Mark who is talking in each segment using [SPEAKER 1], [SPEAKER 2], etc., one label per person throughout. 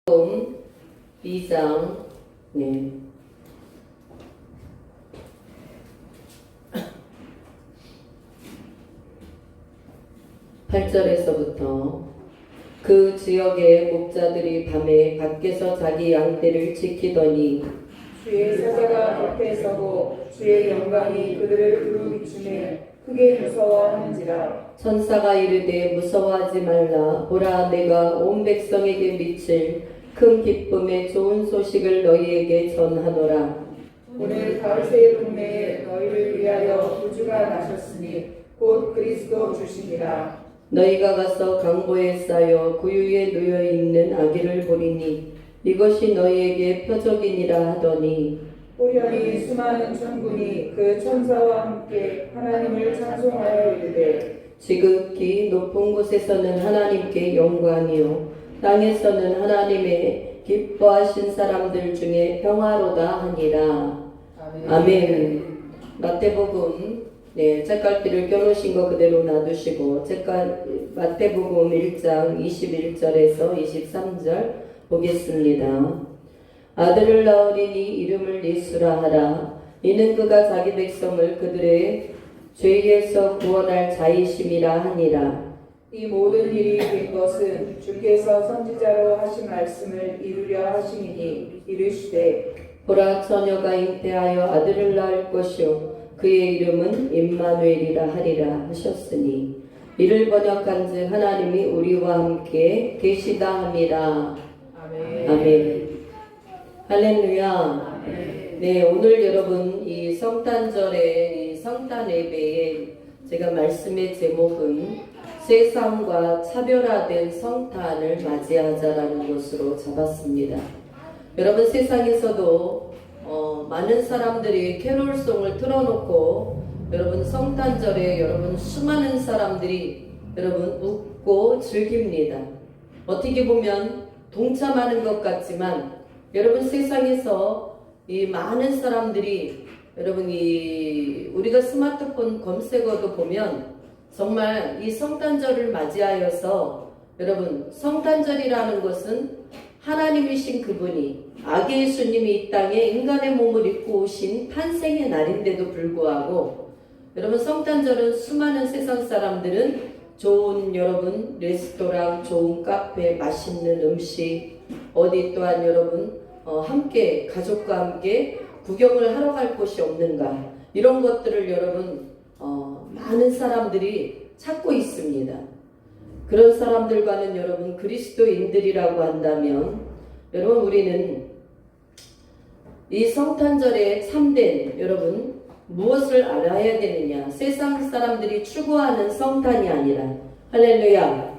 [SPEAKER 1] 2장 8절에서부터 그 지역의 목자들이 밤에 밖에서 자기 양떼를 지키더니
[SPEAKER 2] 주의 사자가 곁에 서고 주의 영광이 그들을 두루비추매 크게 무서워하는지라.
[SPEAKER 1] 천사가 이르되 무서워하지 말라. 보라, 내가 온 백성에게 미칠 큰 기쁨의 좋은 소식을 너희에게 전하노라.
[SPEAKER 2] 오늘 다윗의 동네에 너희를 위하여 구주가 나셨으니 곧 그리스도 주시니라.
[SPEAKER 1] 너희가 가서 강보에 쌓여 구유에 놓여 있는 아기를 보리니 이것이 너희에게 표적이니라 하더니
[SPEAKER 2] 호련히 수많은 천군이 그 천사와 함께 하나님을 찬송하여 이르되
[SPEAKER 1] 지극히 높은 곳에서는 하나님께 영광이요 땅에서는 하나님의 기뻐하신 사람들 중에 평화로다 하니라. 아멘. 마태복음 책갈피를 껴놓으신 거 그대로 놔두시고 마태복음 1장 21절에서 23절 보겠습니다. 아들을 낳으리니 이름을 예수라 하라. 이는 그가 자기 백성을 그들의 죄에서 구원할 자이심이라 하니라.
[SPEAKER 2] 이 모든 일이 된 것은 주께서 선지자로 하신 말씀을 이루려 하심이니 이르시되
[SPEAKER 1] 보라, 처녀가 잉태하여 아들을 낳을 것이요 그의 이름은 임마누엘이라 하리라 하셨으니 이를 번역한즉 하나님이 우리와 함께 계시다 함이라.
[SPEAKER 2] 아멘.
[SPEAKER 1] 아멘. 할렐루야. 네, 오늘 여러분 이 성탄절의 이 성탄 예배에 제가 말씀의 제목은 세상과 차별화된 성탄을 맞이하자라는 것으로 잡았습니다. 여러분, 세상에서도 많은 사람들이 캐롤송을 틀어놓고 여러분 성탄절에 여러분 수많은 사람들이 여러분 웃고 즐깁니다. 어떻게 보면 동참하는 것 같지만 여러분 세상에서 이 많은 사람들이 여러분 우리가 스마트폰 검색어도 보면 정말 이 성탄절을 맞이하여서 여러분 성탄절이라는 것은 하나님이신 그분이 아기 예수님이 이 땅에 인간의 몸을 입고 오신 탄생의 날인데도 불구하고 여러분 성탄절은 수많은 세상 사람들은 좋은 여러분 레스토랑, 좋은 카페, 맛있는 음식 어디 또한 여러분 함께 가족과 함께 구경을 하러 갈 곳이 없는가 이런 것들을 여러분 많은 사람들이 찾고 있습니다. 그런 사람들과는 여러분 그리스도인들이라고 한다면 여러분 우리는 이 성탄절에 참된 여러분 무엇을 알아야 되느냐? 세상 사람들이 추구하는 성탄이 아니라 할렐루야.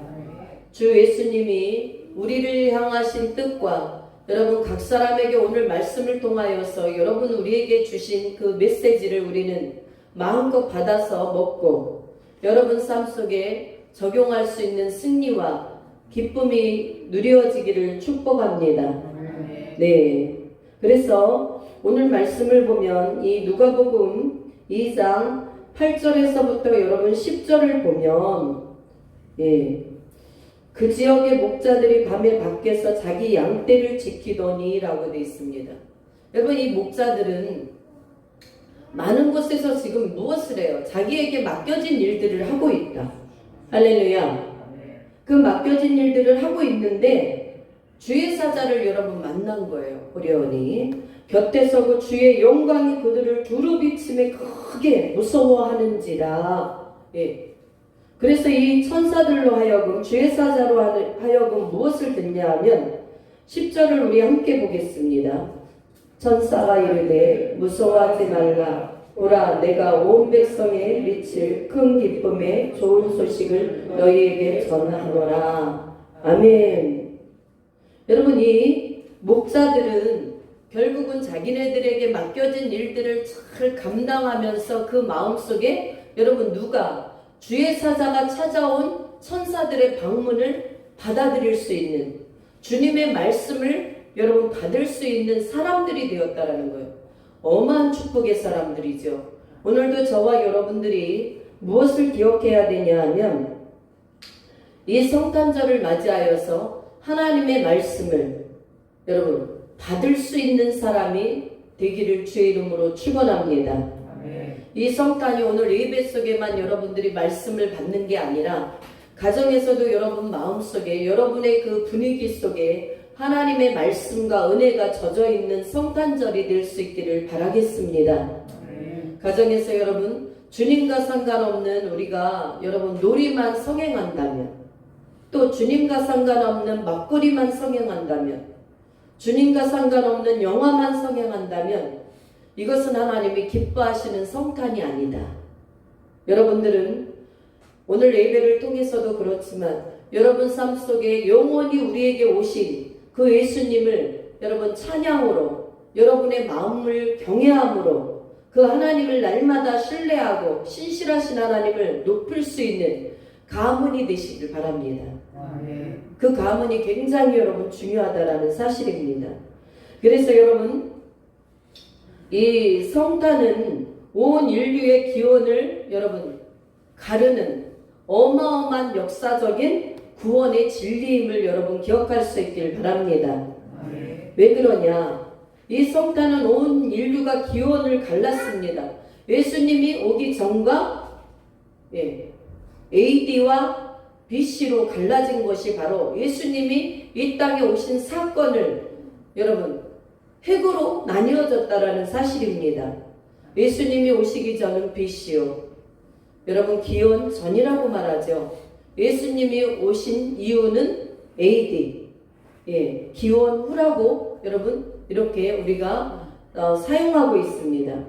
[SPEAKER 1] 주 예수님이 우리를 향하신 뜻과 여러분 각 사람에게 오늘 말씀을 통하여서 여러분 우리에게 주신 그 메시지를 우리는 마음껏 받아서 먹고 여러분 삶 속에 적용할 수 있는 승리와 기쁨이 누려지기를 축복합니다. 네. 그래서 오늘 말씀을 보면 이 누가복음 2장 8절에서부터 여러분 10절을 보면 그 지역의 목자들이 밤에 밖에서 자기 양떼를 지키더니 라고 되어 있습니다. 여러분 이 목자들은 많은 곳에서 지금 무엇을 해요? 자기에게 맡겨진 일들을 하고 있다. 할렐루야. 그 맡겨진 일들을 하고 있는데 주의 사자를 여러분 만난 거예요. 호련히 곁에 서고 주의 영광이 그들을 두루비침에 크게 무서워하는지라. 그래서 이 천사들로 하여금 주의 사자로 하여금 무엇을 듣냐 하면 10절을 우리 함께 보겠습니다. 천사가 이르되 무서워하지 말라. 보라, 내가 온 백성에 미칠 큰 기쁨의 좋은 소식을 너희에게 전하노라. 아멘. 여러분 이 목자들은 결국은 자기네들에게 맡겨진 일들을 잘 감당하면서 그 마음속에 여러분 누가 주의 사자가 찾아온 천사들의 방문을 받아들일 수 있는 주님의 말씀을 여러분 받을 수 있는 사람들이 되었다라는 거예요. 어마한 축복의 사람들이죠. 오늘도 저와 여러분들이 무엇을 기억해야 되냐 하면 이 성탄절을 맞이하여서 하나님의 말씀을 여러분 받을 수 있는 사람이 되기를 주의 이름으로 축원합니다. 이 성탄이 오늘 예배 속에만 여러분들이 말씀을 받는 게 아니라 가정에서도 여러분 마음속에 여러분의 그 분위기 속에 하나님의 말씀과 은혜가 젖어 있는 성탄절이 될 수 있기를 바라겠습니다. 가정에서 여러분 주님과 상관없는 우리가 여러분 놀이만 성행한다면, 또 주님과 상관없는 막걸리만 성행한다면, 주님과 상관없는 영화만 성행한다면 이것은 하나님이 기뻐하시는 성탄이 아니다. 여러분들은 오늘 예배를 통해서도 그렇지만 여러분 삶 속에 영원히 우리에게 오신 그 예수님을 여러분 찬양으로, 여러분의 마음을 경외함으로 그 하나님을 날마다 신뢰하고 신실하신 하나님을 높일 수 있는 가문이 되시길 바랍니다. 그 가문이 굉장히 여러분 중요하다라는 사실입니다. 그래서 여러분 이 성탄은 온 인류의 기원을 여러분 가르는 어마어마한 역사적인 구원의 진리임을 여러분 기억할 수 있길 바랍니다. 왜 그러냐? 이 성탄은 온 인류가 기원을 갈랐습니다. 예수님이 오기 전과 AD와 BC로 갈라진 것이 바로 예수님이 이 땅에 오신 사건을 여러분 핵으로 나뉘어졌다라는 사실입니다. 예수님이 오시기 전은 BC요. 여러분 기원 전이라고 말하죠. 예수님이 오신 이유는 AD, 기원 후라고 여러분 이렇게 우리가 사용하고 있습니다.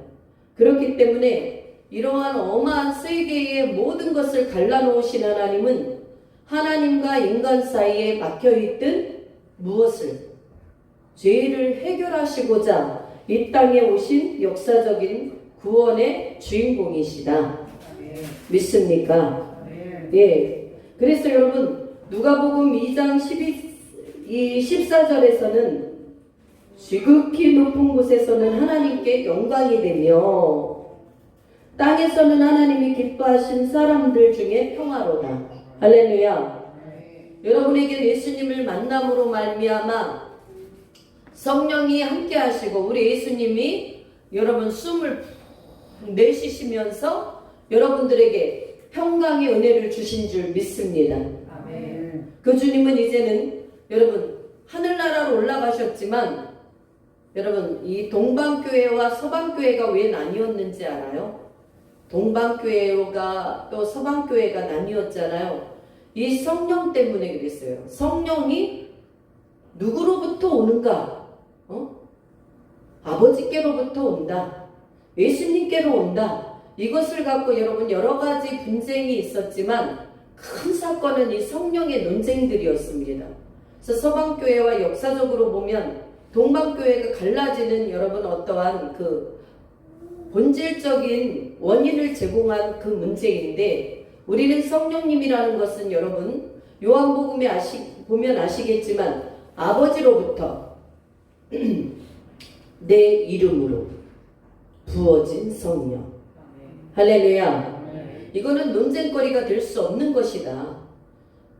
[SPEAKER 1] 그렇기 때문에 이러한 어마한 세계의 모든 것을 갈라놓으신 하나님은 하나님과 인간 사이에 막혀있던 무엇을? 죄를 해결하시고자 이 땅에 오신 역사적인 구원의 주인공이시다. 믿습니까? 예. 그래서 여러분 누가복음 2장 14절에서는 지극히 높은 곳에서는 하나님께 영광이 되며 땅에서는 하나님이 기뻐하신 사람들 중에 평화로다. 할렐루야. 여러분에게 예수님을 만남으로 말미암아 성령이 함께 하시고 우리 예수님이 여러분 숨을 내쉬시면서 여러분들에게 평강의 은혜를 주신 줄 믿습니다. 그 주님은 이제는 여러분 하늘나라로 올라가셨지만 여러분 이 동방교회와 서방교회가 왜 나뉘었는지 알아요? 동방교회가 또 서방교회가 나뉘었잖아요. 이 성령 때문에 그랬어요. 성령이 누구로부터 오는가? 아버지께로부터 온다. 예수님께로 온다. 이것을 갖고 여러분 여러 가지 분쟁이 있었지만 큰 사건은 이 성령의 논쟁들이었습니다. 그래서 서방교회와 역사적으로 보면 동방교회가 갈라지는 여러분 어떠한 그 본질적인 원인을 제공한 그 문제인데, 우리는 성령님이라는 것은 여러분 요한복음에 보면 아시겠지만 아버지로부터 내 이름으로 부어진 성령. 할렐루야. 이거는 논쟁거리가 될 수 없는 것이다.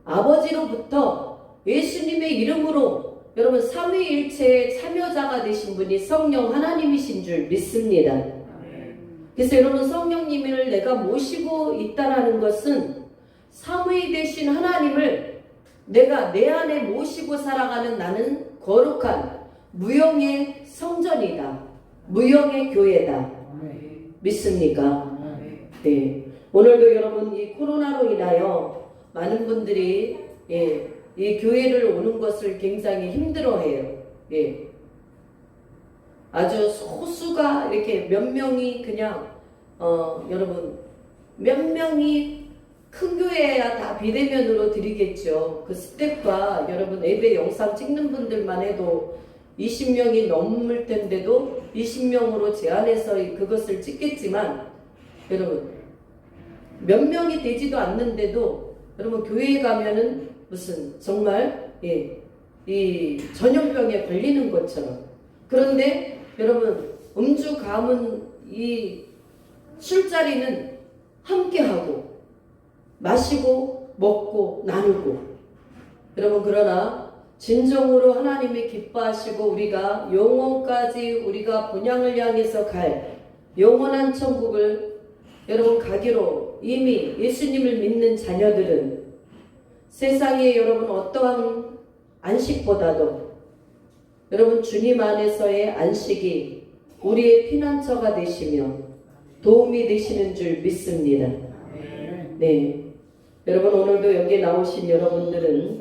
[SPEAKER 1] 아버지로부터 예수님의 이름으로 여러분 삼위일체의 참여자가 되신 분이 성령 하나님이신 줄 믿습니다. 그래서 여러분 성령님을 내가 모시고 있다라는 것은 삼위 되신 하나님을 내가 내 안에 모시고 살아가는 나는 거룩한 무형의 성전이다. 무형의 교회다. 믿습니까? 네. 오늘도 여러분 이 코로나로 인하여 많은 분들이 이 교회를 오는 것을 굉장히 힘들어해요. 아주 소수가 이렇게 몇 명이 그냥 여러분 몇 명이 큰 교회야 다 비대면으로 드리겠죠. 그 스텝과 여러분 예배 영상 찍는 분들만 해도 20명이 넘을 텐데도 20명으로 제한해서 그것을 찍겠지만 여러분 몇 명이 되지도 않는데도 여러분 교회에 가면은 무슨 정말 이 전염병에 걸리는 것처럼. 그런데 여러분 음주 가문 이 술자리는 함께하고 마시고 먹고 나누고. 여러분 그러나 진정으로 하나님이 기뻐하시고 우리가 영원까지 우리가 본향을 향해서 갈 영원한 천국을 여러분 가기로 이미 예수님을 믿는 자녀들은 세상에 여러분 어떠한 안식보다도 여러분 주님 안에서의 안식이 우리의 피난처가 되시며 도움이 되시는 줄 믿습니다. 네, 여러분 오늘도 여기 나오신 여러분들은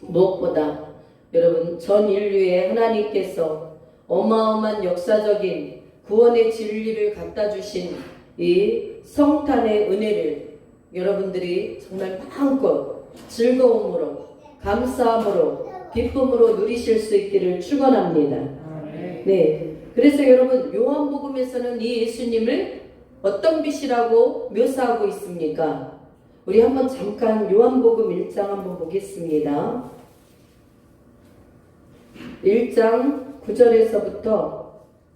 [SPEAKER 1] 무엇보다 여러분 전 인류에 하나님께서 어마어마한 역사적인 구원의 진리를 갖다 주신 이 성탄의 은혜를 여러분들이 정말 마음껏 즐거움으로 감사함으로 기쁨으로 누리실 수 있기를 축원합니다. 네, 그래서 여러분 요한복음에서는 이 예수님을 어떤 빛이라고 묘사하고 있습니까? 우리 한번 잠깐 요한복음 1장 한번 보겠습니다. 1장 9절에서부터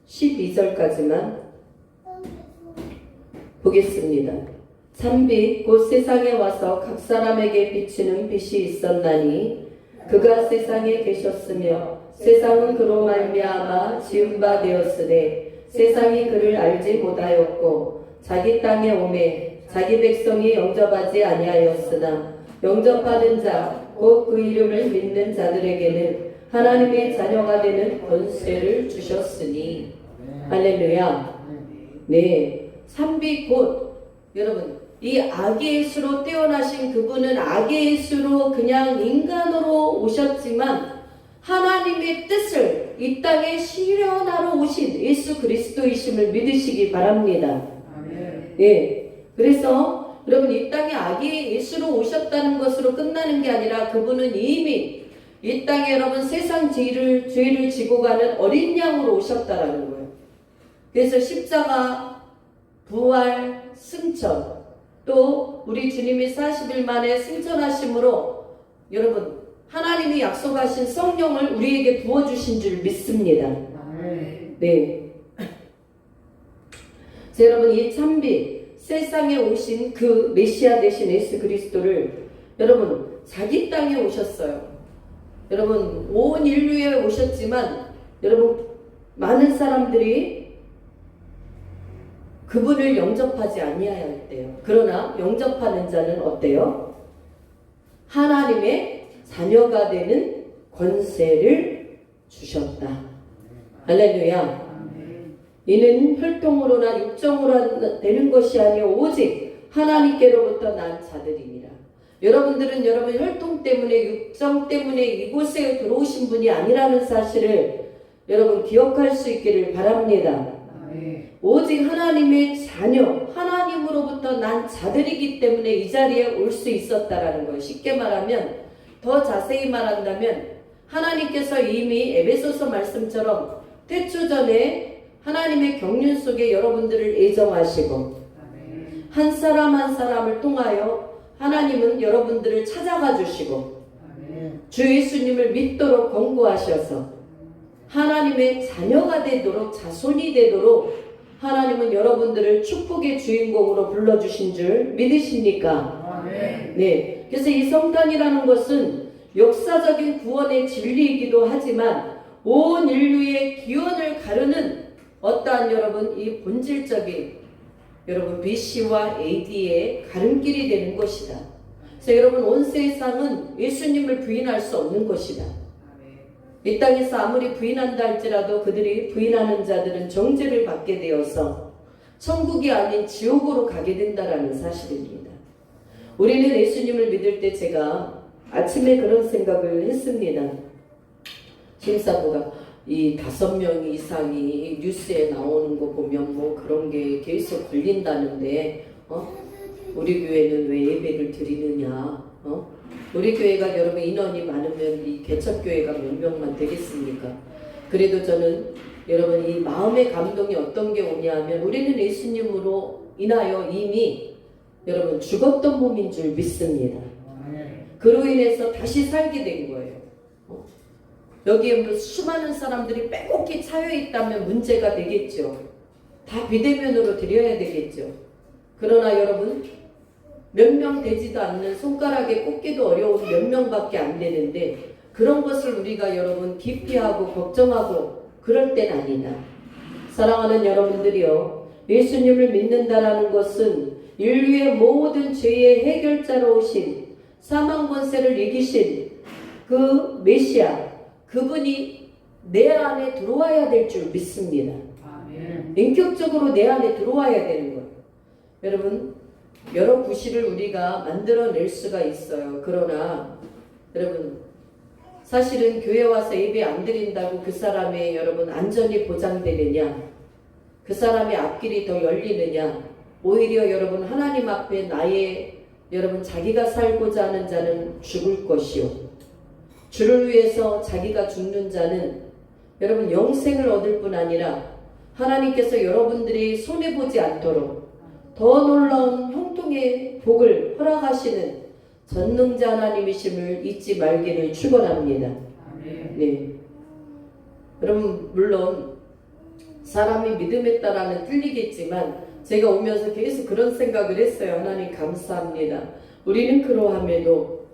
[SPEAKER 1] 12절까지만 보겠습니다. 참빛 곧 세상에 와서 각 사람에게 비치는 빛이 있었나니 그가 세상에 계셨으며 세상은 그로 말미암아 지은 바 되었으되 세상이 그를 알지 못하였고 자기 땅에 오매 자기 백성이 영접하지 아니하였으나 영접하는 자 곧 그 이름을 믿는 자들에게는 하나님의 자녀가 되는 권세를 주셨으니 할렐루야. 네, 삼비 곧 여러분 이 아기 예수로 태어나신 그분은 아기 예수로 그냥 인간으로 오셨지만 하나님의 뜻을 이 땅에 실현하러 오신 예수 그리스도이심을 믿으시기 바랍니다. 예. 그래서 여러분 이 땅에 아기 예수로 오셨다는 것으로 끝나는 게 아니라 그분은 이미 이 땅에 여러분 세상 죄를 지고 가는 어린 양으로 오셨다라는 거예요. 그래서 십자가, 부활, 승천, 또 우리 주님이 40일 만에 승천하심으로 여러분 하나님이 약속하신 성령을 우리에게 부어주신 줄 믿습니다. 네. 자, 여러분 이 참빛 세상에 오신 그 메시아 되신 예수 그리스도를 여러분 자기 땅에 오셨어요. 여러분 온 인류에 오셨지만 여러분 많은 사람들이 그분을 영접하지 아니하였대요. 그러나 영접하는 자는 어때요? 하나님의 자녀가 되는 권세를 주셨다. 할렐루야. 이는 혈통으로나 육정으로 되는 것이 아니요 오직 하나님께로부터 난 자들이니라. 여러분들은 여러분 혈통 때문에 육정 때문에 이곳에 들어오신 분이 아니라는 사실을 여러분 기억할 수 있기를 바랍니다. 오직 하나님의 자녀, 하나님으로부터 난 자들이기 때문에 이 자리에 올 수 있었다라는 거예요. 쉽게 말하면, 더 자세히 말한다면 하나님께서 이미 에베소서 말씀처럼 태초전에 하나님의 경륜 속에 여러분들을 애정하시고 한 사람 한 사람을 통하여 하나님은 여러분들을 찾아가 주시고 주 예수님을 믿도록 권고하셔서 하나님의 자녀가 되도록 자손이 되도록 하나님은 여러분들을 축복의 주인공으로 불러주신 줄 믿으십니까? 네. 그래서 이 성탄이라는 것은 역사적인 구원의 진리이기도 하지만 온 인류의 기원을 가르는 어떠한 여러분 이 본질적인 여러분 BC와 AD의 가름길이 되는 것이다. 그래서 여러분 온 세상은 예수님을 부인할 수 없는 것이다. 이 땅에서 아무리 부인한다 할지라도 그들이 부인하는 자들은 정죄를 받게 되어서 천국이 아닌 지옥으로 가게 된다라는 사실입니다. 우리는 예수님을 믿을 때 제가 아침에 그런 생각을 했습니다. 심사부가 이 5명 이상이 뉴스에 나오는 거 보면 뭐 그런 게 계속 걸린다는데 우리 교회는 왜 예배를 드리느냐? 우리 교회가 여러분 인원이 많으면 이 개척교회가 몇 명만 되겠습니까? 그래도 저는 여러분 이 마음의 감동이 어떤 게 오냐면 우리는 예수님으로 인하여 이미 여러분 죽었던 몸인 줄 믿습니다. 그로 인해서 다시 살게 된 거예요. 여기에 뭐 수많은 사람들이 빼곡히 차여 있다면 문제가 되겠죠. 다 비대면으로 드려야 되겠죠. 그러나 여러분 몇 명 되지도 않는 손가락에 꼽기도 어려운 몇 명밖에 안 되는데 그런 것을 우리가 여러분 기피하고 걱정하고 그럴 땐 아니다. 사랑하는 여러분들이요, 예수님을 믿는다라는 것은 인류의 모든 죄의 해결자로 오신 사망 권세를 이기신 그 메시아, 그분이 내 안에 들어와야 될 줄 믿습니다. 인격적으로 내 안에 들어와야 되는 거예요. 여러분, 여러 구실을 우리가 만들어낼 수가 있어요. 그러나 여러분, 사실은 교회 와서 예배 안 드린다고 그 사람의 여러분 안전이 보장되느냐, 그 사람의 앞길이 더 열리느냐, 오히려 여러분 하나님 앞에 나의 여러분 자기가 살고자 하는 자는 죽을 것이요, 주를 위해서 자기가 죽는 자는 여러분 영생을 얻을 뿐 아니라 하나님께서 여러분들이 손해보지 않도록 더 놀라운 형통의 복을 허락하시는 전능자 하나님이심을 잊지 말기를 축원합니다. 네. 여러분, 물론 사람이 믿음에 따라는 틀리겠지만 제가 오면서 계속 그런 생각을 했어요. 하나님 감사합니다. 우리는 그러함에도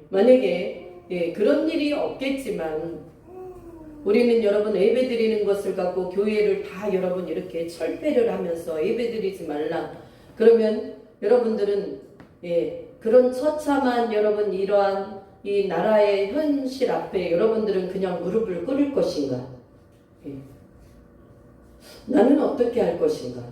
[SPEAKER 1] 만약에 그런 일이 없겠지만 우리는 여러분 예배 드리는 것을 갖고 교회를 다 여러분 이렇게 철폐를 하면서 예배 드리지 말라. 그러면 여러분들은 그런 처참한 여러분 이러한 이 나라의 현실 앞에 여러분들은 그냥 무릎을 꿇을 것인가? 나는 어떻게 할 것인가?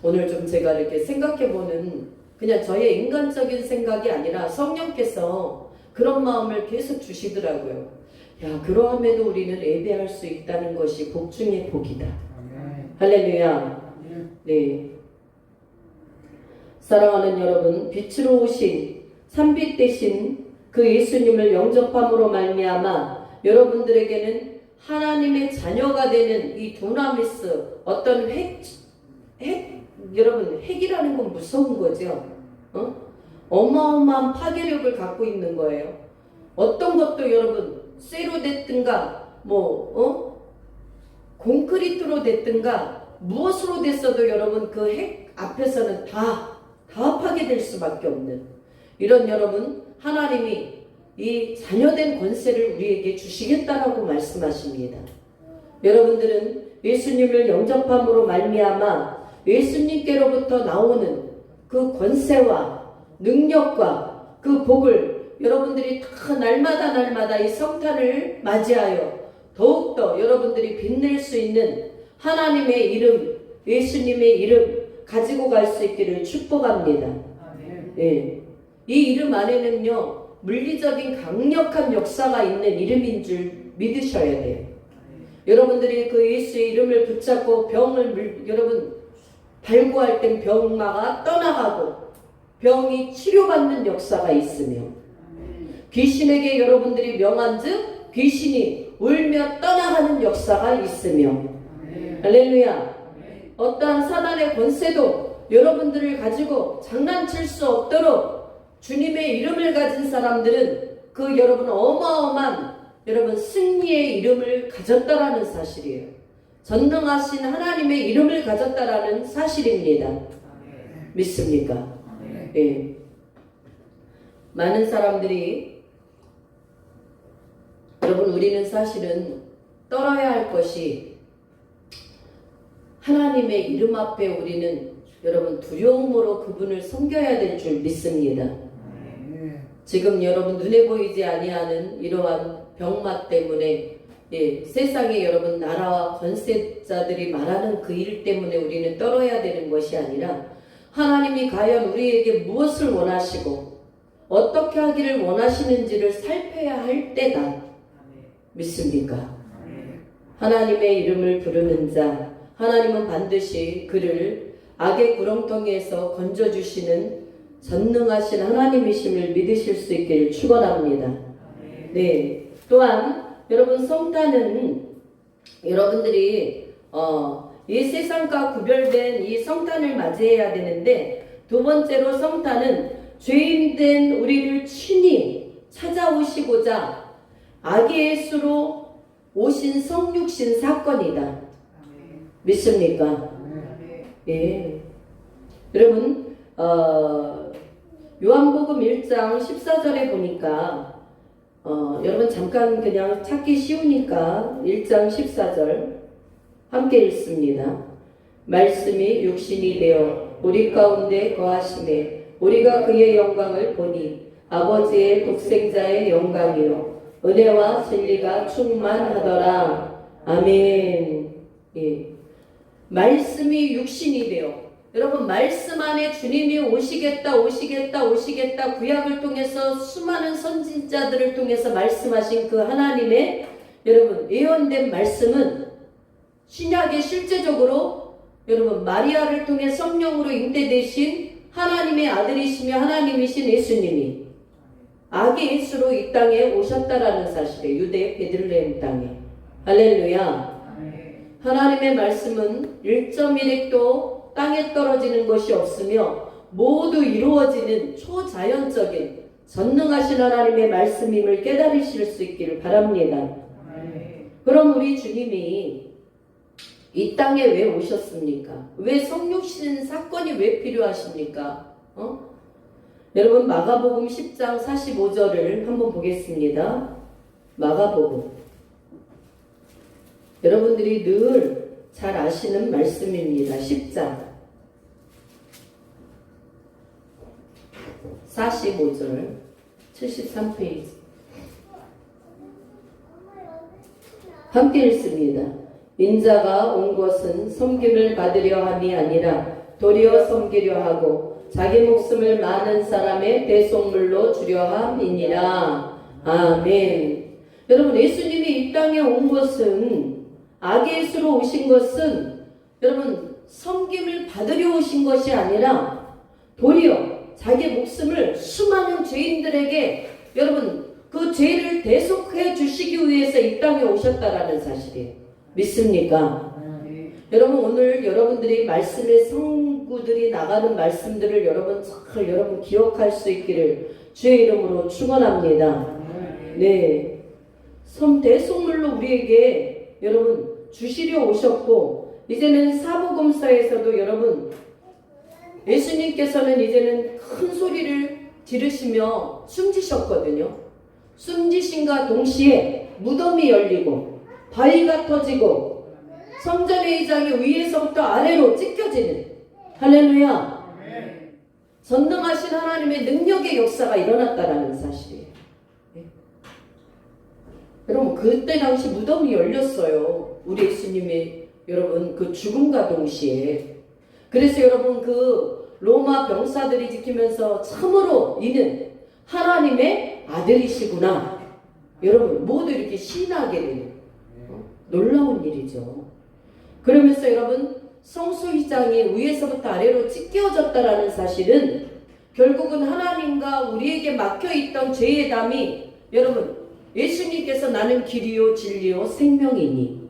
[SPEAKER 1] 오늘 좀 제가 이렇게 생각해보는 그냥 저의 인간적인 생각이 아니라 성령께서 그런 마음을 계속 주시더라고요. 야, 그러함에도 우리는 예배할 수 있다는 것이 복 중의 복이다. 할렐루야. 네. 사랑하는 여러분, 빛으로 오신 산빛 대신 그 예수님을 영접함으로 말미암아 여러분들에게는 하나님의 자녀가 되는 이 두나미스, 어떤 여러분 핵이라는 건 무서운 거죠. 어마어마한 파괴력을 갖고 있는 거예요. 어떤 것도 여러분 쇠로 됐든가 콘크리트로 됐든가 무엇으로 됐어도 여러분 그 핵 앞에서는 다 파괴될 수밖에 없는 이런 여러분 하나님이 이 자녀된 권세를 우리에게 주시겠다라고 말씀하십니다. 여러분들은 예수님을 영접함으로 말미암아 예수님께로부터 나오는 그 권세와 능력과 그 복을 여러분들이 다 날마다 이 성탄을 맞이하여 더욱더 여러분들이 빛낼 수 있는 하나님의 이름, 예수님의 이름 가지고 갈 수 있기를 축복합니다. 네. 이 이름 안에는요 물리적인 강력한 역사가 있는 이름인 줄 믿으셔야 돼요. 여러분들이 그 예수의 이름을 붙잡고 병을 여러분 발구할 땐 병마가 떠나가고 병이 치료받는 역사가 있으며 귀신에게 여러분들이 명한즉 귀신이 울며 떠나가는 역사가 있으며 할렐루야. 어떠한 사단의 권세도 여러분들을 가지고 장난칠 수 없도록 주님의 이름을 가진 사람들은 그 여러분 어마어마한 여러분 승리의 이름을 가졌다라는 사실이에요. 전능하신 하나님의 이름을 가졌다라는 사실입니다. 믿습니까? 예. 많은 사람들이 여러분 우리는 사실은 떨어야 할 것이 하나님의 이름 앞에 우리는 여러분 두려움으로 그분을 섬겨야 될 줄 믿습니다. 지금 여러분 눈에 보이지 아니하는 이러한 병마 때문에 세상에 여러분 나라와 권세자들이 말하는 그 일 때문에 우리는 떨어야 되는 것이 아니라 하나님이 과연 우리에게 무엇을 원하시고 어떻게 하기를 원하시는지를 살펴야 할 때다. 믿습니까? 하나님의 이름을 부르는 자 하나님은 반드시 그를 악의 구렁텅이에서 건져주시는 전능하신 하나님이심을 믿으실 수 있기를 축원합니다. 네. 또한 여러분 성탄은 여러분들이 이 세상과 구별된 이 성탄을 맞이해야 되는데 두 번째로 성탄은 죄인된 우리를 친히 찾아오시고자 아기 예수로 오신 성육신 사건이다. 믿습니까? 예. 여러분 요한복음 1장 14절에 보니까 여러분 잠깐 그냥 찾기 쉬우니까 1장 14절 함께 읽습니다. 말씀이 육신이 되어 우리 가운데 거하심에 우리가 그의 영광을 보니 아버지의 독생자의 영광이요 은혜와 진리가 충만하더라. 아멘. 예. 말씀이 육신이 되어 여러분 말씀 안에 주님이 오시겠다 구약을 통해서 수많은 선지자들을 통해서 말씀하신 그 하나님의 여러분 예언된 말씀은 신약에 실제적으로 여러분 마리아를 통해 성령으로 임대되신 하나님의 아들이시며 하나님이신 예수님이 아기 예수로 이 땅에 오셨다라는 사실에 유대 베들레헴 땅에 할렐루야. 하나님의 말씀은 1.1핵도 땅에 떨어지는 것이 없으며 모두 이루어지는 초자연적인 전능하신 하나님의 말씀임을 깨달으실 수 있기를 바랍니다. 그럼 우리 주님이 이 땅에 왜 오셨습니까? 왜 성육신 사건이 왜 필요하십니까? 여러분 마가복음 10장 45절을 한번 보겠습니다. 마가복음 여러분들이 늘 잘 아시는 말씀입니다. 10장 45절 73페이지 함께 읽습니다. 인자가 온 것은 섬김을 받으려 함이 아니라 도리어 섬기려 하고 자기 목숨을 많은 사람의 대속물로 주려 함이니라. 아멘. 여러분 예수님이 이 땅에 온 것은 아기 예수로 오신 것은 여러분 섬김을 받으려 오신 것이 아니라 도리어 자기 목숨을 수많은 죄인들에게 여러분 그 죄를 대속해 주시기 위해서 이 땅에 오셨다라는 사실이에요. 믿습니까? 여러분 오늘 여러분들이 말씀의 성구들이 나가는 말씀들을 여러분 잘 여러분 기억할 수 있기를 주의 이름으로 축원합니다. 네, 대속물로 우리에게 여러분 주시려 오셨고 이제는 사복음서에서도 여러분 예수님께서는 이제는 큰 소리를 지르시며 숨지셨거든요. 숨지신과 동시에 무덤이 열리고 바위가 터지고 성전의 의장이 위에서부터 아래로 찢겨지는 할렐루야. 전능하신 하나님의 능력의 역사가 일어났다라는 사실이에요. 네. 여러분 그때 당시 무덤이 열렸어요. 우리 예수님의 여러분 그 죽음과 동시에. 그래서 여러분 그 로마 병사들이 지키면서 참으로 이는 하나님의 아들이시구나. 여러분 모두 이렇게 신하게 되는 놀라운 일이죠. 그러면서 여러분 성수휘장이 위에서부터 아래로 찢겨졌다라는 사실은 결국은 하나님과 우리에게 막혀있던 죄의 담이 여러분 예수님께서 나는 길이요 진리요 생명이니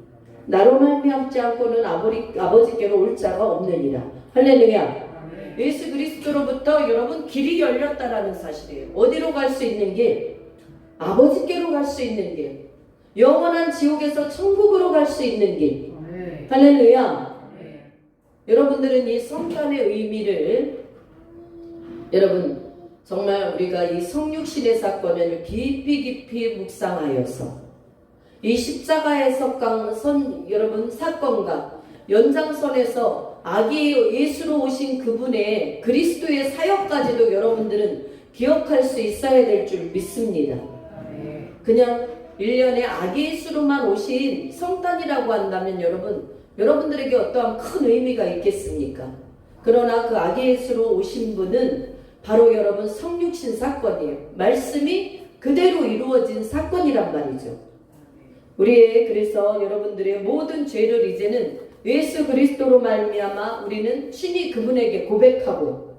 [SPEAKER 1] 나로 말미암지 않고는 아버지께로 올 자가 없느니라. 할렐루야. 예수 그리스도로부터 여러분 길이 열렸다라는 사실이에요. 어디로 갈 수 있는 길? 아버지께로 갈 수 있는 길. 영원한 지옥에서 천국으로 갈 수 있는 길. 할렐루야. 여러분들은 이 성탄의 의미를 여러분 정말 우리가 이 성육신의 사건을 깊이 묵상하여서 이 십자가의 여러분 사건과 연장선에서 아기 예수로 오신 그분의 그리스도의 사역까지도 여러분들은 기억할 수 있어야 될 줄 믿습니다. 그냥 1년에 아기 예수로만 오신 성탄이라고 한다면 여러분들에게 어떠한 큰 의미가 있겠습니까? 그러나 그 아기 예수로 오신 분은 바로 여러분 성육신 사건이에요. 말씀이 그대로 이루어진 사건이란 말이죠. 그래서 여러분들의 모든 죄를 이제는 예수 그리스도로 말미암아 우리는 친히 그분에게 고백하고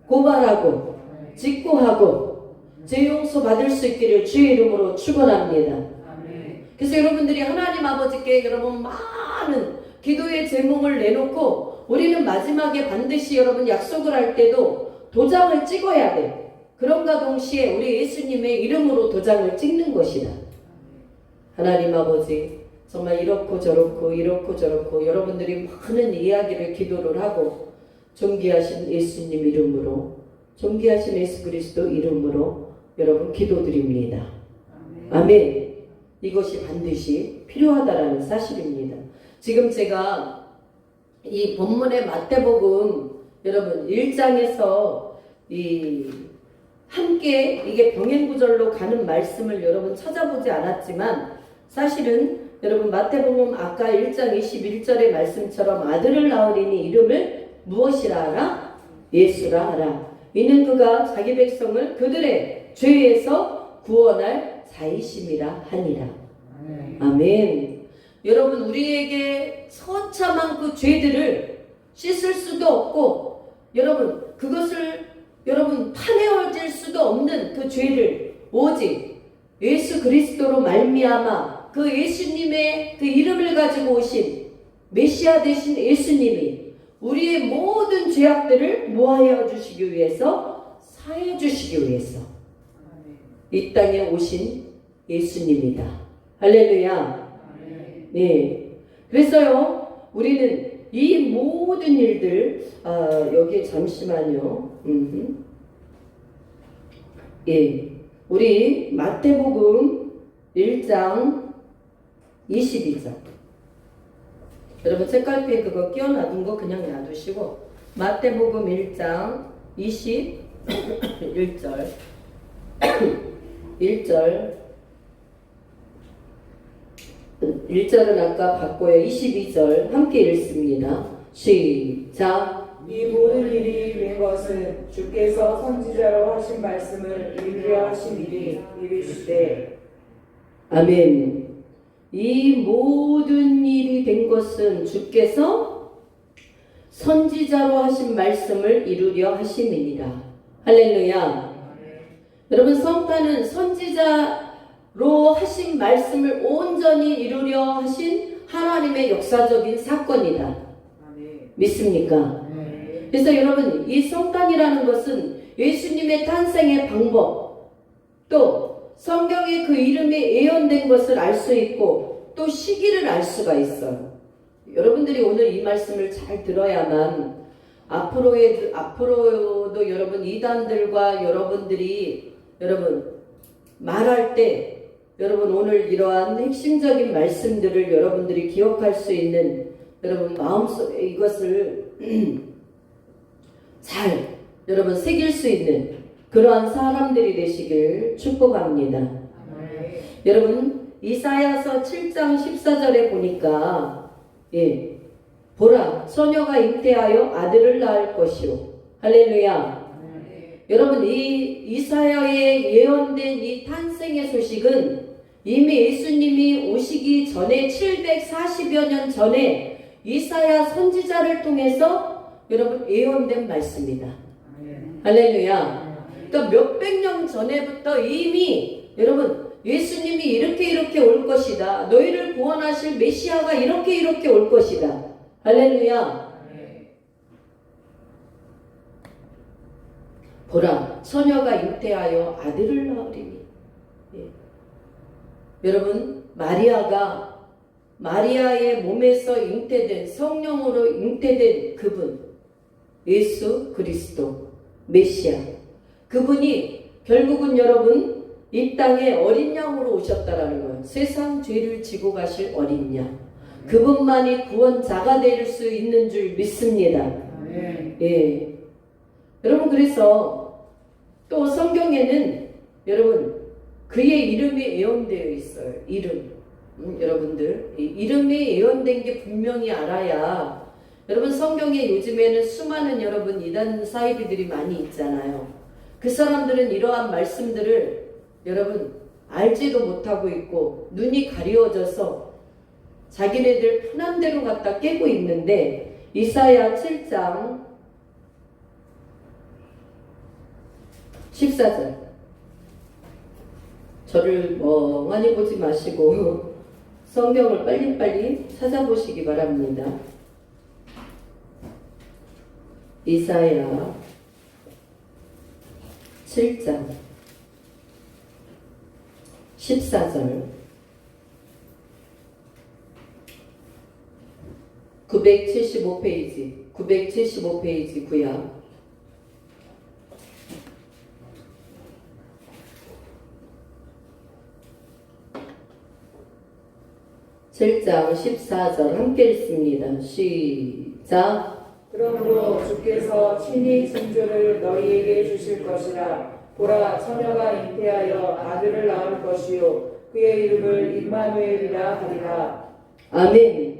[SPEAKER 1] 고발하고 직고하고 죄 용서 받을 수 있기를 주의 이름으로 축원합니다. 그래서 여러분들이 하나님 아버지께 여러분 많은 기도의 제목을 내놓고 우리는 마지막에 반드시 여러분 약속을 할 때도 도장을 찍어야 돼. 그런가 동시에 우리 예수님의 이름으로 도장을 찍는 것이다. 하나님 아버지 정말 이렇고 저렇고 여러분들이 많은 이야기를 기도를 하고 존귀하신 예수님 이름으로 존귀하신 예수 그리스도 이름으로 여러분 기도드립니다. 아멘. 이것이 반드시 필요하다라는 사실입니다. 지금 제가 이 본문의 마태복음 여러분 1장에서 함께 이게 병행구절로 가는 말씀을 여러분 찾아보지 않았지만 사실은 여러분 마태복음 아까 1장 21절의 말씀처럼 아들을 낳으리니 이름을 무엇이라 하라? 예수라 하라. 이는 그가 자기 백성을 그들의 죄에서 구원할 자이심이라 하니라. 아멘. 여러분 우리에게 처참한 그 죄들을 씻을 수도 없고 여러분 그것을 여러분 파내어질 수도 없는 그 죄를 오직 예수 그리스도로 말미암아 그 예수님의 그 이름을 가지고 오신 메시아 되신 예수님이 우리의 모든 죄악들을 모하여 주시기 위해서 사해 주시기 위해서 이 땅에 오신 예수님이다. 할렐루야. 네. 그래서요 우리는 이 모든 일들 여기 잠시만요. 예, 우리 마태복음 1장 22절. 여러분 책갈피에 그거 끼워놔둔 거 그냥 놔두시고 마태복음 1장 21절 1절은 아까 봤고요. 22절 함께 읽습니다. 시작.
[SPEAKER 2] 이 모든 일이 된 것은 주께서 선지자로 하신 말씀을 이루려 하심이니 이르시되.
[SPEAKER 1] 아멘. 이 모든 일이 된 것은 주께서 선지자로 하신 말씀을 이루려 하심이니라. 할렐루야. 여러분 성탄은 선지자로 하신 말씀을 온전히 이루려 하신 하나님의 역사적인 사건이다. 믿습니까? 그래서 여러분 이 성탄이라는 것은 예수님의 탄생의 방법 또 성경에 그 이름이 예언된 것을 알 수 있고 또 시기를 알 수가 있어요. 여러분들이 오늘 이 말씀을 잘 들어야만 앞으로도 여러분 이단들과 여러분들이 여러분 말할 때 여러분 오늘 이러한 핵심적인 말씀들을 여러분들이 기억할 수 있는 여러분 마음속에 이것을 잘 여러분 새길 수 있는 그러한 사람들이 되시길 축복합니다. 여러분 이사야서 7장 14절에 보니까 보라 처녀가 잉태하여 아들을 낳을 것이요. 할렐루야. 여러분 이 이사야의 예언된 이 탄생의 소식은 이미 예수님이 오시기 전에 740여 년 전에 이사야 선지자를 통해서 여러분 예언된 말씀이다. 할렐루야. 그러니까 몇백 년 전에부터 이미 여러분 예수님이 이렇게 올 것이다. 너희를 구원하실 메시아가 이렇게 올 것이다. 할렐루야. 보라 처녀가 잉태하여 아들을 낳으리니. 여러분 마리아의 몸에서 잉태된 성령으로 잉태된 그분 예수 그리스도 메시아 그분이 결국은 여러분 이 땅에 어린 양으로 오셨다라는 거예요. 세상 죄를 지고 가실 어린 양 그분만이 구원자가 될 수 있는 줄 믿습니다. 예. 여러분 그래서 또 성경에는 여러분 그의 이름이 예언되어 있어요. 이름 여러분들 이름이 예언된 게 분명히 알아야 여러분 성경에 요즘에는 수많은 여러분 이단 사이비들이 많이 있잖아요. 그 사람들은 이러한 말씀들을 여러분 알지도 못하고 있고 눈이 가리워져서 자기네들 편한 대로 갖다 깨고 있는데 이사야 7장 14절 저를 멍하니 보지 마시고 성경을 빨리빨리 찾아보시기 바랍니다. 이사야 7장 14절 975페이지 구약 7장 14절 함께 읽습니다. 시작.
[SPEAKER 2] 그러므로 주께서 친히 징조를 너희에게 주실 것이라. 보라, 처녀가 잉태하여 아들을 낳을 것이요 그의 이름을 임마누엘이라 하리라.
[SPEAKER 1] 아멘.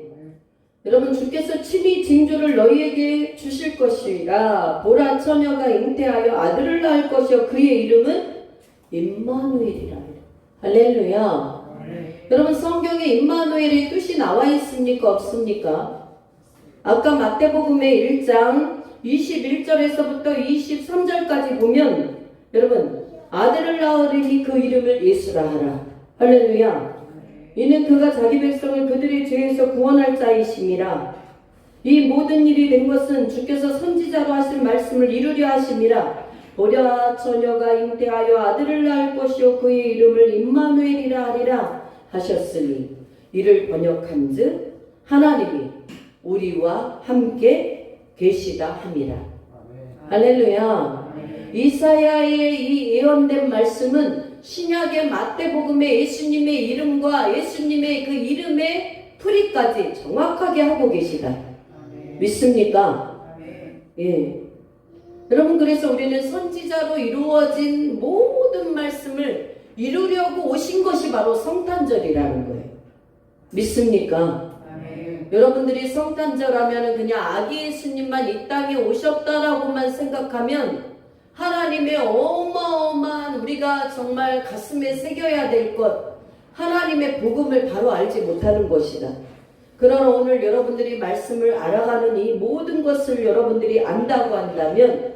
[SPEAKER 1] 여러분, 주께서 친히 징조를 너희에게 주실 것이라. 보라, 처녀가 잉태하여 아들을 낳을 것이요 그의 이름은 임마누엘이라. 할렐루야. 여러분, 성경에 임마누엘의 뜻이 나와 있습니까? 없습니까? 아까 마태복음의 1장 21절에서부터 23절까지 보면 여러분, 아들을 낳으리니 그 이름을 예수라 하라. 할렐루야. 이는 그가 자기 백성을 그들의 죄에서 구원할 자이심이라. 이 모든 일이 된 것은 주께서 선지자로 하신 말씀을 이루려 하심이라. 보라, 처녀가 잉태하여 아들을 낳을 것이요 그의 이름을 임마누엘이라 하리라 하셨으니 이를 번역한즉 하나님이 우리와 함께 계시다 함이라. 할렐루야. 이사야의 이 예언된 말씀은 신약의 마태복음의 예수님의 이름과 예수님의 그 이름의 풀이까지 정확하게 하고 계시다. 믿습니까? 예. 여러분, 그래서 우리는 선지자로 이루어진 모든 말씀을 이루려고 오신 것이 바로 성탄절이라는 거예요. 믿습니까? 여러분들이 성탄절 하면은 그냥 아기 예수님만 이 땅에 오셨다라고만 생각하면 하나님의 어마어마한 우리가 정말 가슴에 새겨야 될 것, 하나님의 복음을 바로 알지 못하는 것이다. 그러나 오늘 여러분들이 말씀을 알아가는 이 모든 것을 여러분들이 안다고 한다면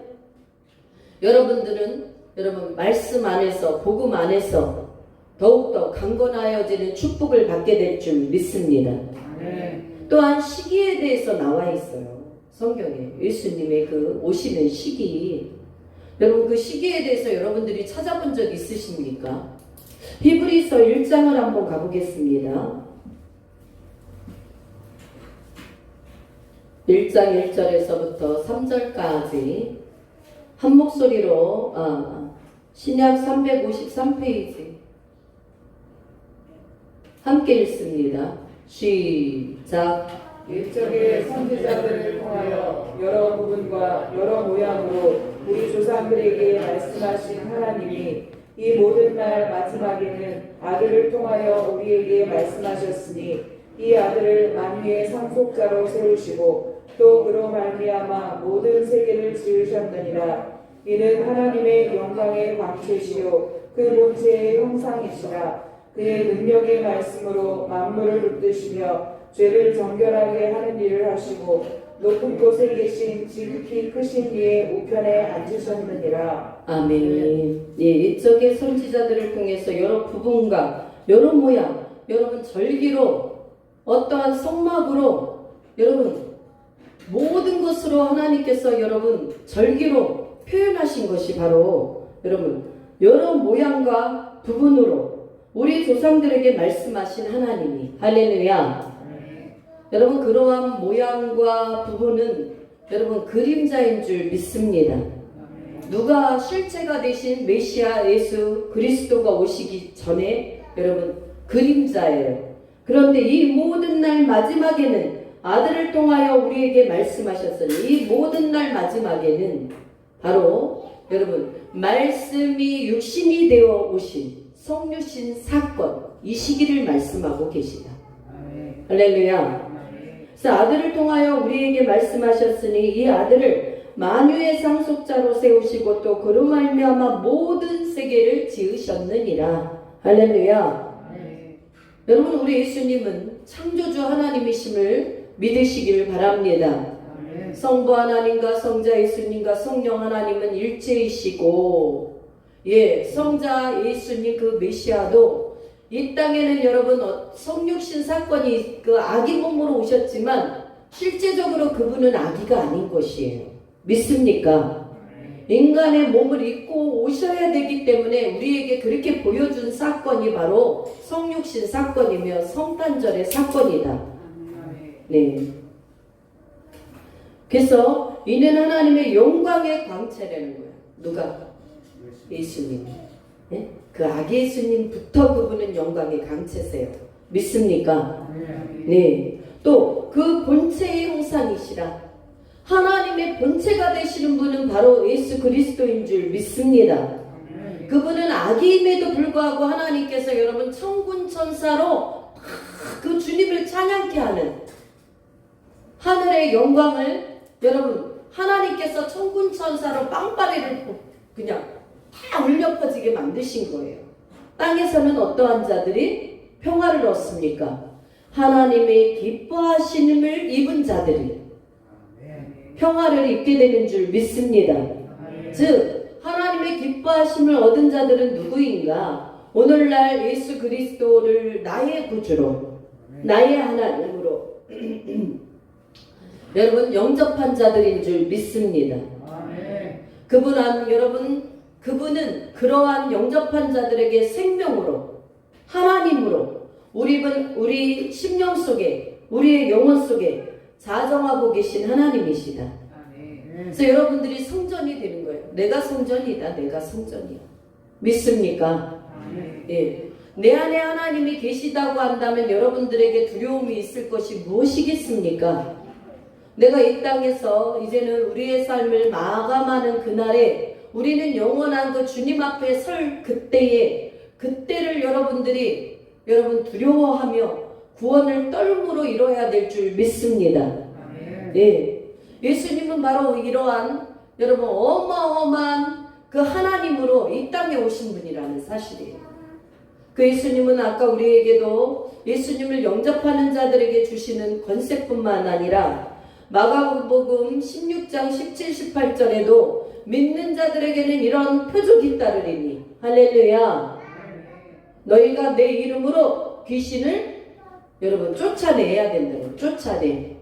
[SPEAKER 1] 여러분들은 여러분 말씀 안에서 복음 안에서 더욱더 강건하여지는 축복을 받게 될 줄 믿습니다. 또한 시기에 대해서 나와 있어요. 성경에 예수님의 그 오시는 시기, 여러분 그 시기에 대해서 여러분들이 찾아본 적 있으십니까? 히브리서 1장을 한번 가보겠습니다. 1장 1절에서부터 3절까지 한 목소리로 신약 353페이지 함께 읽습니다. 시작.
[SPEAKER 2] 일적의 선지자들을 통하여 여러 부분과 여러 모양으로 우리 조상들에게 말씀하신 하나님이 이 모든 날 마지막에는 아들을 통하여 우리에게 말씀하셨으니 이 아들을 만유의 상속자로 세우시고 또 그로 말미암아 모든 세계를 지으셨느니라. 이는 하나님의 영광의 광채시요 그 본체의 형상이시라. 그의 능력의 말씀으로 만물을 붙드시며 죄를 정결하게 하는 일을 하시고 높은 곳에 계신 지극히 크신 이의 우편에 앉으셨느니라.
[SPEAKER 1] 아멘. 예, 이쪽의 선지자들을 통해서 여러 부분과 여러 모양, 여러분 절기로 어떠한 성막으로 여러분 모든 것으로 하나님께서 여러분 절기로 표현하신 것이 바로 여러분 여러 모양과 부분으로 우리 조상들에게 말씀하신 하나님이 할렐루야. 여러분 그러한 모양과 부분은 여러분 그림자인 줄 믿습니다. 누가 실체가 되신 메시아 예수 그리스도가 오시기 전에 여러분 그림자예요. 그런데 이 모든 날 마지막에는 아들을 통하여 우리에게 말씀하셨으니 이 모든 날 마지막에는 바로 여러분 말씀이 육신이 되어 오신 성육신 사건 이 시기를 말씀하고 계시다. 할렐루야. 그래서 아들을 통하여 우리에게 말씀하셨으니 이 아들을 만유의 상속자로 세우시고 또 그로 말미암아 모든 세계를 지으셨느니라. 할렐루야. 여러분 우리 예수님은 창조주 하나님이심을 믿으시길 바랍니다. 성부 하나님과 성자 예수님과 성령 하나님은 일체이시고 성자 예수님 그 메시아도 이 땅에는 여러분 성육신 사건이 그 아기 몸으로 오셨지만 실제적으로 그분은 아기가 아닌 것이에요. 믿습니까? 인간의 몸을 입고 오셔야 되기 때문에 우리에게 그렇게 보여준 사건이 바로 성육신 사건이며 성탄절의 사건이다. 네. 그래서 이는 하나님의 영광의 광채라는 거야. 누가? 예수님. 네? 그 아기 예수님부터 그분은 영광의 광채세요. 믿습니까? 네. 또 그 본체의 형상이시라. 하나님의 본체가 되시는 분은 바로 예수 그리스도인 줄 믿습니다. 그분은 아기임에도 불구하고 하나님께서 여러분 천군 천사로 그 주님을 찬양케 하는 하늘의 영광을 여러분 하나님께서 천군 천사로 빵빠레를 그냥 다 울려 퍼지게 만드신 거예요. 땅에서는 어떠한 자들이 평화를 얻습니까? 하나님의 기뻐하심을 입은 자들이 평화를 입게 되는 줄 믿습니다. 즉 하나님의 기뻐하심을 얻은 자들은 누구인가? 오늘날 예수 그리스도를 나의 구주로 나의 하나님으로 여러분 영접한 자들인 줄 믿습니다. 그분은 그러한 영접한 자들에게 생명으로 하나님으로 우리 심령 속에 우리의 영혼 속에 자정하고 계신 하나님이시다. 그래서 여러분들이 성전이 되는 거예요. 내가 성전이다. 내가 성전이야. 믿습니까? 예. 내 안에 하나님이 계시다고 한다면 여러분들에게 두려움이 있을 것이 무엇이겠습니까? 내가 이 땅에서 이제는 우리의 삶을 마감하는 그날에 우리는 영원한 그 주님 앞에 설 그때를 여러분 두려워하며 구원을 떨므로 이뤄야 될 줄 믿습니다. 예. 예수님은 바로 이러한 여러분 어마어마한 그 하나님으로 이 땅에 오신 분이라는 사실이에요. 그 예수님은 아까 우리에게도 예수님을 영접하는 자들에게 주시는 권세뿐만 아니라 마가복음 16장 17, 18절에도 믿는 자들에게는 이런 표적이 따르리니 할렐루야. 너희가 내 이름으로 귀신을 여러분 쫓아내야 된다고. 쫓아내.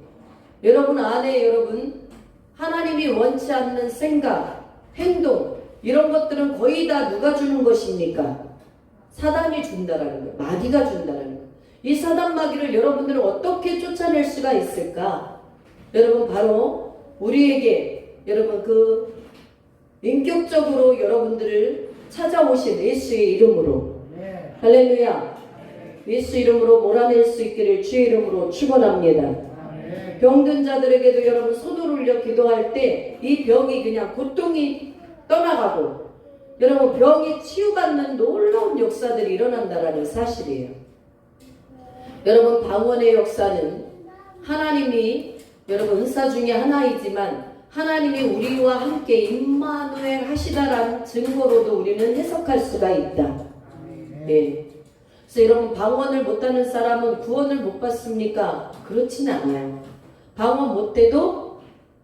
[SPEAKER 1] 여러분 안에 하나님이 원치 않는 생각, 행동 이런 것들은 거의 다 누가 주는 것입니까? 사단이 준다라는 거예요. 마귀가 준다라는 거예요. 이 사단 마귀를 여러분들은 어떻게 쫓아낼 수가 있을까? 여러분 바로 우리에게 여러분 그 인격적으로 여러분들을 찾아오신 예수의 이름으로 할렐루야. 예수 이름으로 몰아낼 수 있기를 주의 이름으로 축원합니다. 병든 자들에게도 여러분 손을 올려 기도할 때 이 병이 그냥 고통이 떠나가고 여러분 병이 치유받는 놀라운 역사들이 일어난다라는 사실이에요. 여러분 방언의 역사는 하나님이 여러분 은사 중에 하나이지만 하나님이 우리와 함께 임마누엘 하시다라는 증거로도 우리는 해석할 수가 있다. 예. 그래서 여러분 방언을 못하는 사람은 구원을 못 받습니까? 그렇진 않아요. 방언 못해도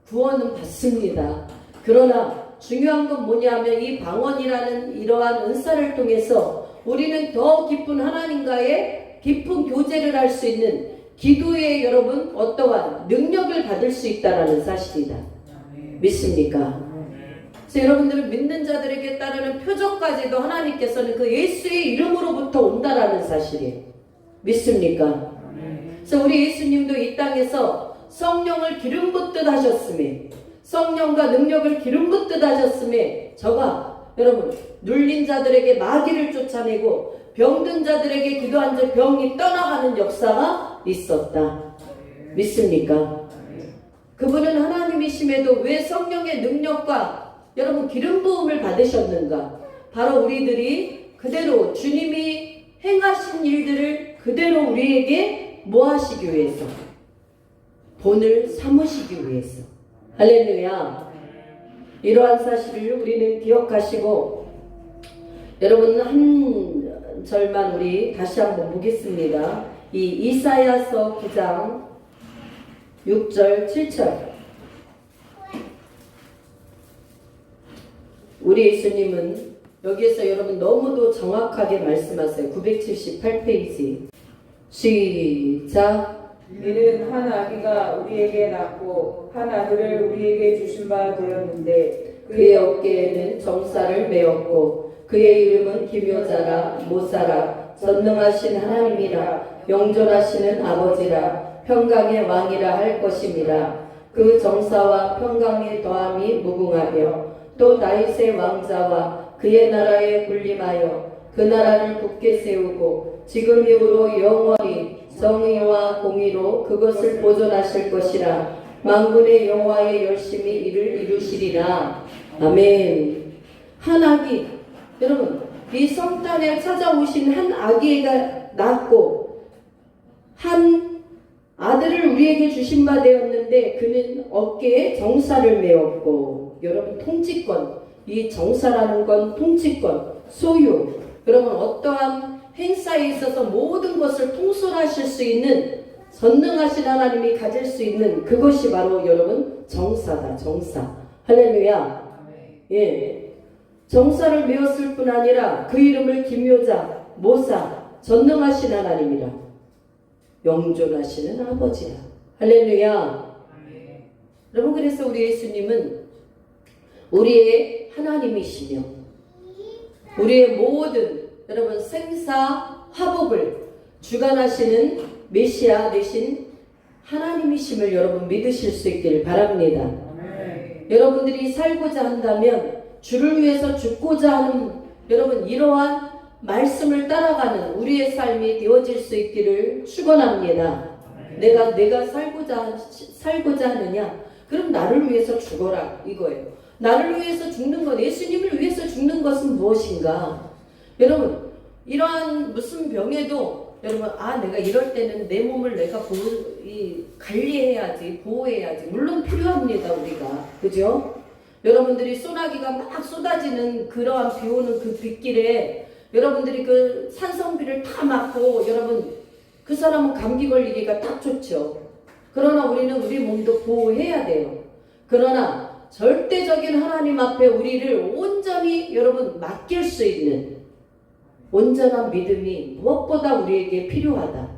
[SPEAKER 1] 구원은 받습니다. 그러나 중요한 건 뭐냐면 이 방언이라는 이러한 은사를 통해서 우리는 더 깊은 하나님과의 깊은 교제를 할 수 있는 기도의 여러분 어떠한 능력을 받을 수 있다는 사실이다. 믿습니까? 그래서 여러분들은 믿는 자들에게 따르는 표적까지도 하나님께서는 그 예수의 이름으로부터 온다라는 사실이에요. 믿습니까? 그래서 우리 예수님도 이 땅에서 성령을 기름 붓듯 하셨음에 성령과 능력을 기름 붓듯 하셨음에 저가 여러분 눌린 자들에게 마귀를 쫓아내고 병든 자들에게 기도한 자 병이 떠나가는 역사가 있었다. 믿습니까? 그분은 하나님이심에도 왜 성령의 능력과 여러분 기름 부음을 받으셨는가? 바로 우리들이 그대로 주님이 행하신 일들을 그대로 우리에게 뭐 하시기 위해서? 본을 삼으시기 위해서. 할렐루야. 이러한 사실을 우리는 기억하시고 여러분 한 절만 우리 다시 한번 보겠습니다. 이 이사야서 9장 6절 7절. 우리 예수님은 여기에서 여러분 너무도 정확하게 말씀하세요. 978페이지 시작.
[SPEAKER 2] 이는 한 아기가 우리에게 낳고 한 아들을 우리에게 주신 바 되었는데
[SPEAKER 1] 그의 어깨에는 정사를 메었고 그의 이름은 기묘자라 모사라 전능하신 하나님이라 영존하시는 아버지라 평강의 왕이라 할 것임이라. 그 정사와 평강의 더함이 무궁하며 또 다윗의 왕자와 그의 나라에 군림하여 그 나라를 굳게 세우고 지금 이후로 영원히 정의와 공의로 그것을 보존하실 것이라. 만군의 여호와의 열심히 이를 이루시리라. 아멘. 한 아기, 여러분 이 성탄에 찾아오신 한 아기가 낳고 한 아들을 우리에게 주신 바 되었는데 그는 어깨에 정사를 메었고, 여러분 통치권, 이 정사라는 건 통치권, 소유, 여러분 어떠한 행사에 있어서 모든 것을 통솔하실 수 있는 전능하신 하나님이 가질 수 있는 그것이 바로 여러분 정사다. 정사. 할렐루야. 예. 정사를 메었을 뿐 아니라 그 이름을 기묘자, 모사, 전능하신 하나님이라. 영존하시는 아버지라. 할렐루야. 여러분 그래서 우리 예수님은 우리의 하나님이시며 우리의 모든 여러분 생사 화복을 주관하시는 메시아 되신 하나님이심을 여러분 믿으실 수 있기를 바랍니다. 여러분들이 살고자 한다면 주를 위해서 죽고자 하는 여러분 이러한 말씀을 따라가는 우리의 삶이 되어질 수 있기를 축원합니다. 내가 살고자 하느냐? 그럼 나를 위해서 죽어라 이거예요. 나를 위해서 죽는 것, 예수님을 위해서 죽는 것은 무엇인가? 여러분 이러한 무슨 병에도 여러분 내가 이럴 때는 내 몸을 내가 관리해야지, 보호해야지. 물론 필요합니다 우리가, 그죠? 여러분들이 소나기가 막 쏟아지는 그러한 비 오는 그 빗길에 여러분들이 그 산성비를 다 맞고 여러분 그 사람은 감기 걸리기가 딱 좋죠. 그러나 우리는 우리 몸도 보호해야 돼요. 그러나 절대적인 하나님 앞에 우리를 온전히 여러분 맡길 수 있는 온전한 믿음이 무엇보다 우리에게 필요하다.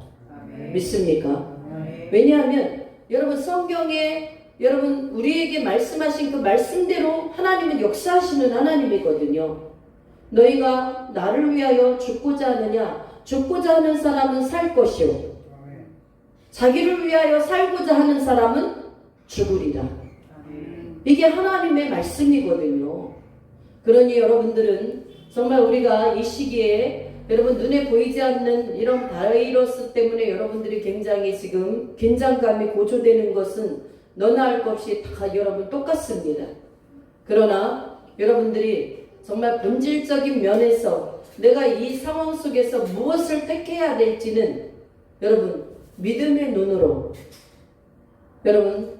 [SPEAKER 1] 믿습니까? 왜냐하면 여러분 성경에 여러분 우리에게 말씀하신 그 말씀대로 하나님은 역사하시는 하나님이거든요. 너희가 나를 위하여 죽고자 하느냐? 죽고자 하는 사람은 살 것이요 자기를 위하여 살고자 하는 사람은 죽으리라. 이게 하나님의 말씀이거든요. 그러니 여러분들은 정말 우리가 이 시기에 여러분 눈에 보이지 않는 이런 바이러스 때문에 여러분들이 굉장히 지금 긴장감이 고조되는 것은 너나 할 것 없이 다 여러분 똑같습니다. 그러나 여러분들이 정말 본질적인 면에서 내가 이 상황 속에서 무엇을 택해야 될지는 여러분 믿음의 눈으로 여러분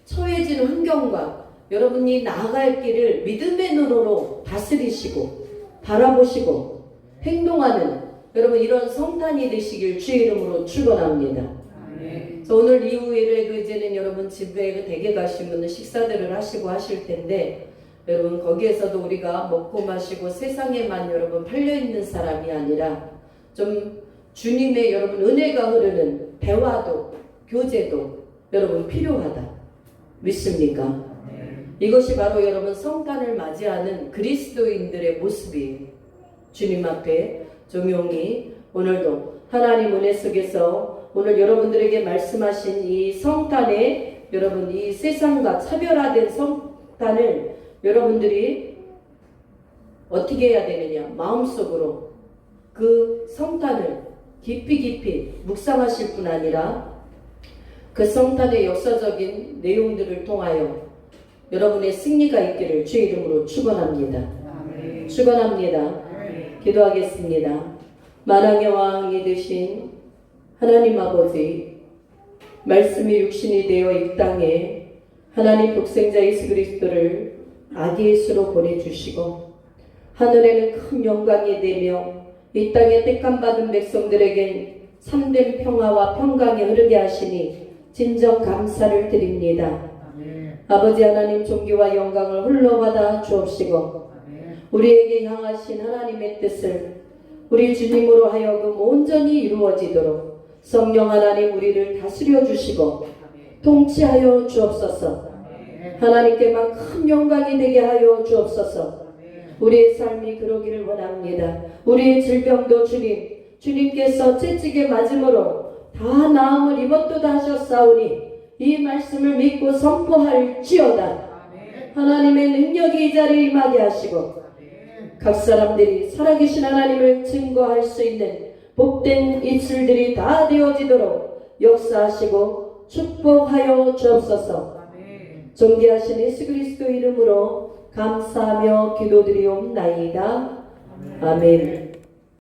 [SPEAKER 1] 처해진 환경과 여러분이 나아갈 길을 믿음의 눈으로 다스리시고 바라보시고 행동하는 여러분 이런 성탄이 되시길 주의 이름으로 축원합니다. 그래서 오늘 이후에 이제는 여러분 집에 댁에 가시면 식사들을 하시고 하실 텐데 여러분 거기에서도 우리가 먹고 마시고 세상에만 여러분 팔려있는 사람이 아니라 좀 주님의 여러분 은혜가 흐르는 대화도 교제도 여러분 필요하다. 믿습니까? 이것이 바로 여러분 성탄을 맞이하는 그리스도인들의 모습이에요. 주님 앞에 조용히 오늘도 하나님 은혜 속에서 오늘 여러분들에게 말씀하신 이 성탄에 여러분 이 세상과 차별화된 성탄을 여러분들이 어떻게 해야 되느냐? 마음속으로 그 성탄을 깊이 묵상하실 뿐 아니라 그 성탄의 역사적인 내용들을 통하여 여러분의 승리가 있기를 주의 이름으로 축원합니다. 축원합니다. 기도하겠습니다. 만왕의 왕이 되신 하나님 아버지, 말씀이 육신이 되어 이 땅에 하나님 독생자 예수 그리스도를 아기 예수로 보내주시고 하늘에는 큰 영광이 되며 이 땅에 택함받은 백성들에겐 참된 평화와 평강이 흐르게 하시니 진정 감사를 드립니다. 아버지 하나님 존귀와 영광을 홀로 받아 주옵시고 우리에게 향하신 하나님의 뜻을 우리 주님으로 하여금 온전히 이루어지도록 성령 하나님 우리를 다스려 주시고 통치하여 주옵소서. 하나님께만 큰 영광이 되게 하여 주옵소서. 우리의 삶이 그러기를 원합니다. 우리의 질병도 주님께서 채찍에 맞음으로 다 나음을 입었도다 하셨사오니 이 말씀을 믿고 선포할지어다. 하나님의 능력이 이 자리에 임하게 하시고 각 사람들이 살아계신 하나님을 증거할 수 있는 복된 입술들이 다 되어지도록 역사하시고 축복하여 주옵소서. 존귀하신 예수 그리스도 이름으로 감사하며 기도드리옵나이다. 아멘.